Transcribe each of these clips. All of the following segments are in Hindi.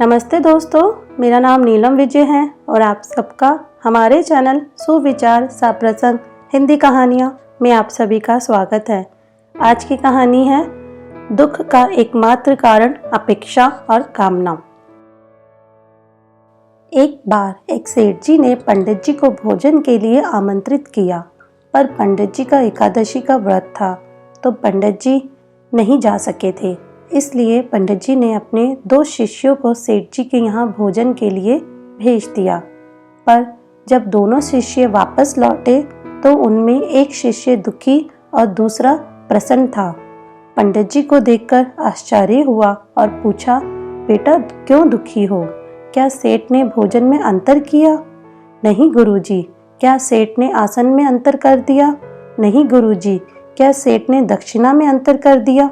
नमस्ते दोस्तों, मेरा नाम नीलम विजय है और आप सबका हमारे चैनल सुविचार साप्रसंग हिंदी कहानियाँ में आप सभी का स्वागत है। आज की कहानी है दुख का एकमात्र कारण अपेक्षा और कामना। एक बार एक सेठ जी ने पंडित जी को भोजन के लिए आमंत्रित किया, पर पंडित जी का एकादशी का व्रत था तो पंडित जी नहीं जा सके थे। इसलिए पंडित जी ने अपने 2 शिष्यों को सेठ जी के यहाँ भोजन के लिए भेज दिया। पर जब दोनों शिष्य वापस लौटे तो उनमें एक शिष्य दुखी और दूसरा प्रसन्न था। पंडित जी को देखकर आश्चर्य हुआ और पूछा, बेटा क्यों दुखी हो? क्या सेठ ने भोजन में अंतर किया? नहीं गुरुजी। क्या सेठ ने आसन में अंतर कर दिया? नहीं गुरुजी। क्या सेठ ने दक्षिणा में अंतर कर दिया?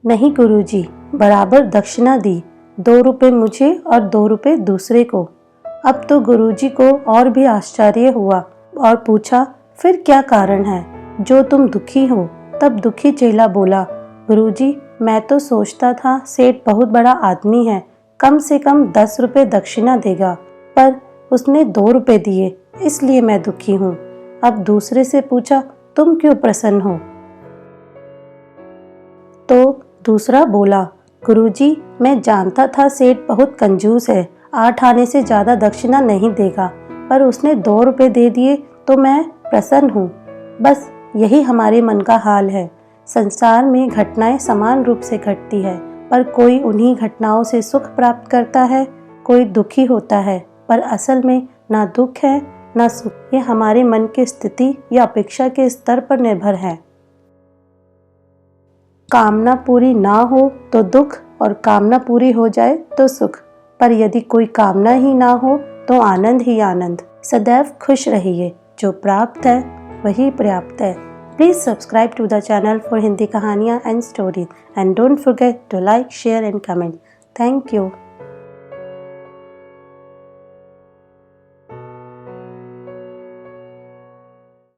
नहीं गुरुजी, बराबर दक्षिणा दी, 2 रुपए मुझे और 2 रुपए दूसरे को। अब तो गुरुजी को और भी आश्चर्य हुआ और पूछा, फिर क्या कारण है जो तुम दुखी हो? तब दुखी चेला बोला, गुरुजी मैं तो सोचता था सेठ बहुत बड़ा आदमी है, कम से कम 10 रुपए दक्षिणा देगा, पर उसने 2 रुपए दिए, इसलिए मैं दुखी हूँ। अब दूसरे से पूछा, तुम क्यों प्रसन्न हो? तो दूसरा बोला, गुरुजी मैं जानता था सेठ बहुत कंजूस है, 8 आने से ज़्यादा दक्षिणा नहीं देगा, पर उसने 2 रुपए दे दिए तो मैं प्रसन्न हूँ। बस यही हमारे मन का हाल है। संसार में घटनाएं समान रूप से घटती है, पर कोई उन्हीं घटनाओं से सुख प्राप्त करता है, कोई दुखी होता है, पर असल में ना दुख है ना सुख। ये हमारे मन की स्थिति या अपेक्षा के स्तर पर निर्भर है। कामना पूरी ना हो तो दुख और कामना पूरी हो जाए तो सुख, पर यदि कोई कामना ही ना हो तो आनंद ही आनंद। सदैव खुश रहिए, जो प्राप्त है वही पर्याप्त है। Please subscribe to the channel for Hindi कहानियाँ and stories and don't forget to like, share and comment. Thank you.